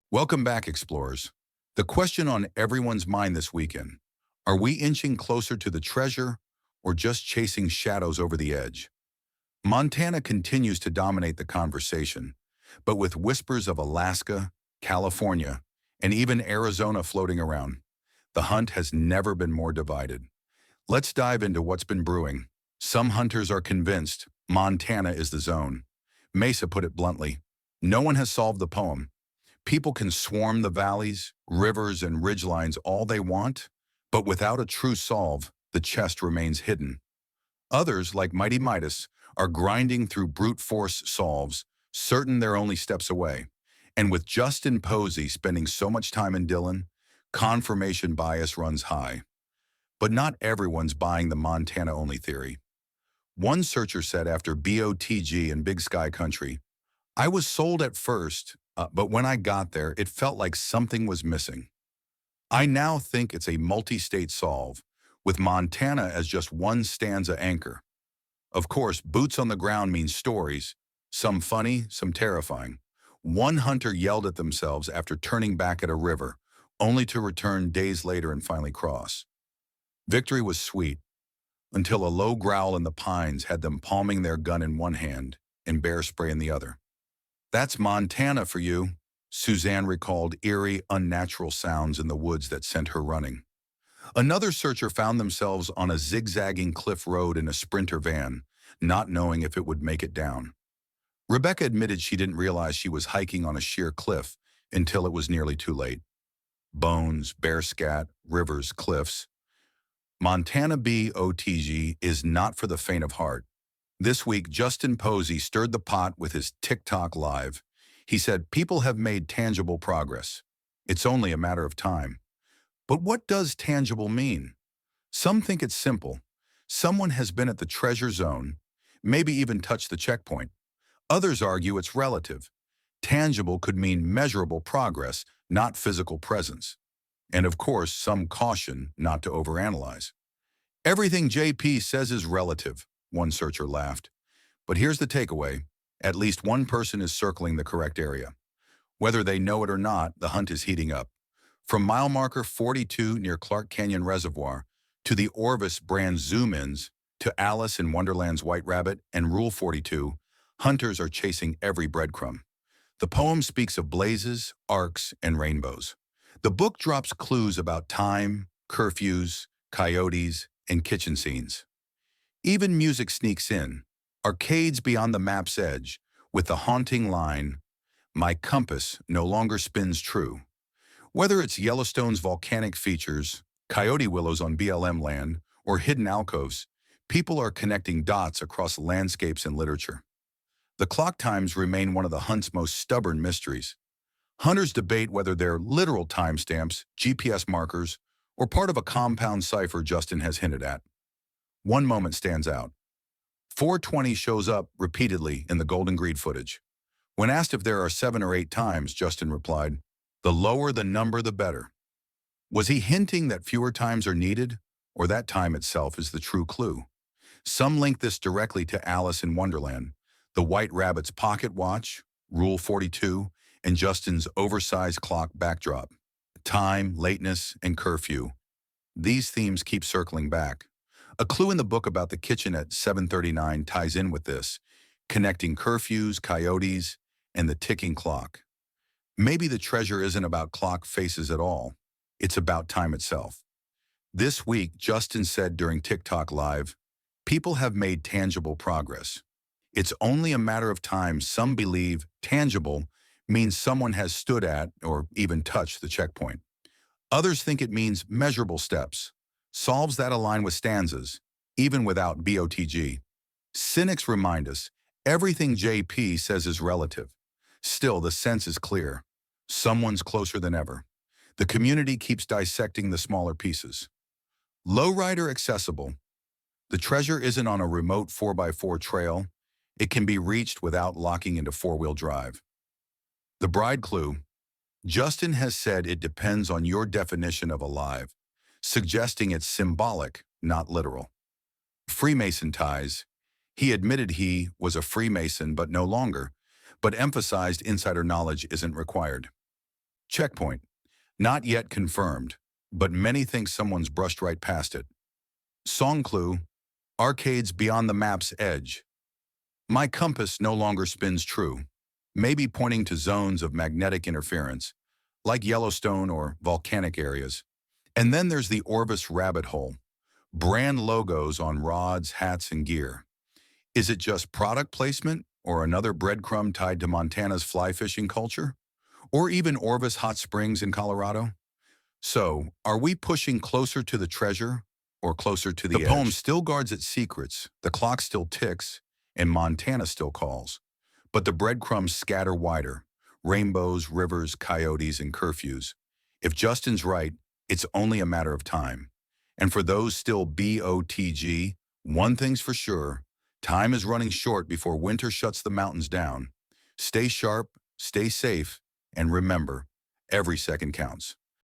Welcome back, explorers. The question on everyone's mind this weekend: are we inching closer to the treasure or just chasing shadows over the edge? Montana continues to dominate the conversation, but with whispers of Alaska, California, and even Arizona floating around, the hunt has never been more divided. Let's dive into what's been brewing. Some hunters are convinced Montana is the zone. Mesa put it bluntly: no one has solved the poem. People can swarm the valleys, rivers, and ridgelines all they want, but without a true solve, the chest remains hidden. Others, like Mighty Midas, are grinding through brute force solves, certain they're only steps away. And with Justin Posey spending so much time in Dillon, confirmation bias runs high. But not everyone's buying the Montana-only theory. One searcher said after BOTG in Big Sky Country, "I was sold at first, but when I got there, it felt like something was missing. I now think it's a multi-state solve, with Montana as just one stanza anchor. Of course, boots on the ground means stories, some funny, some terrifying. One hunter yelled at themselves after turning back at a river, only to return days later and finally cross. Victory was sweet, until a low growl in the pines had them palming their gun in one hand and bear spray in the other. That's Montana for you." Suzanne recalled eerie, unnatural sounds in the woods that sent her running. Another searcher found themselves on a zigzagging cliff road in a Sprinter van, not knowing if it would make it down. Rebecca admitted she didn't realize she was hiking on a sheer cliff until it was nearly too late. Bones, bear scat, rivers, cliffs. Montana BOTG is not for the faint of heart. This week, Justin Posey stirred the pot with his TikTok live. He said, "People have made tangible progress. It's only a matter of time." But what does tangible mean? Some think it's simple. Someone has been at the treasure zone, maybe even touched the checkpoint. Others argue it's relative. Tangible could mean measurable progress, not physical presence. And of course, some caution not to overanalyze. "Everything JP says is relative," one searcher laughed. But here's the takeaway: at least one person is circling the correct area. Whether they know it or not, the hunt is heating up. From mile marker 42 near Clark Canyon Reservoir, to the Orvis brand zoom-ins, to Alice in Wonderland's White Rabbit and Rule 42, hunters are chasing every breadcrumb. The poem speaks of blazes, arcs, and rainbows. The book drops clues about time, curfews, coyotes, and kitchen scenes. Even music sneaks in, arcades beyond the map's edge, with the haunting line, "My compass no longer spins true." Whether it's Yellowstone's volcanic features, coyote willows on BLM land, or hidden alcoves, people are connecting dots across landscapes and literature. The clock times remain one of the hunt's most stubborn mysteries. Hunters debate whether they're literal timestamps, GPS markers, or part of a compound cipher Justin has hinted at. One moment stands out. 420 shows up repeatedly in the Golden Greed footage. When asked if there are 7 or 8 times, Justin replied, "The lower the number, the better." Was he hinting that fewer times are needed, or that time itself is the true clue? Some link this directly to Alice in Wonderland, the White Rabbit's pocket watch, Rule 42, and Justin's oversized clock backdrop. Time, lateness, and curfew. These themes keep circling back. A clue in the book about the kitchen at 7:39 ties in with this, connecting curfews, coyotes, and the ticking clock. Maybe the treasure isn't about clock faces at all. It's about time itself. This week, Justin said during TikTok Live, "People have made tangible progress. It's only a matter of time. Some believe tangible means someone has stood at or even touched the checkpoint. Others think it means measurable steps, solves that align with stanzas, even without BOTG. Cynics remind us, everything JP says is relative. Still, the sense is clear. Someone's closer than ever. The community keeps dissecting the smaller pieces. Lowrider accessible. The treasure isn't on a remote 4x4 trail. It can be reached without locking into four-wheel drive. The bride clue. Justin has said it depends on your definition of alive, suggesting it's symbolic, not literal. Freemason ties. He admitted he was a Freemason but no longer, but emphasized insider knowledge isn't required. Checkpoint. Not yet confirmed, but many think someone's brushed right past it. Song clue. Arcades beyond the map's edge. My compass no longer spins true, maybe pointing to zones of magnetic interference, like Yellowstone or volcanic areas. And then there's the Orvis rabbit hole. Brand logos on rods, hats, and gear. Is it just product placement or another breadcrumb tied to Montana's fly fishing culture? Or even Orvis Hot Springs in Colorado? So, are we pushing closer to the treasure or closer to the edge? The poem still guards its secrets, the clock still ticks, and Montana still calls. But the breadcrumbs scatter wider. Rainbows, rivers, coyotes, and curfews. If Justin's right, it's only a matter of time. And for those still BOTG, one thing's for sure, time is running short before winter shuts the mountains down. Stay sharp, stay safe, and remember, every second counts.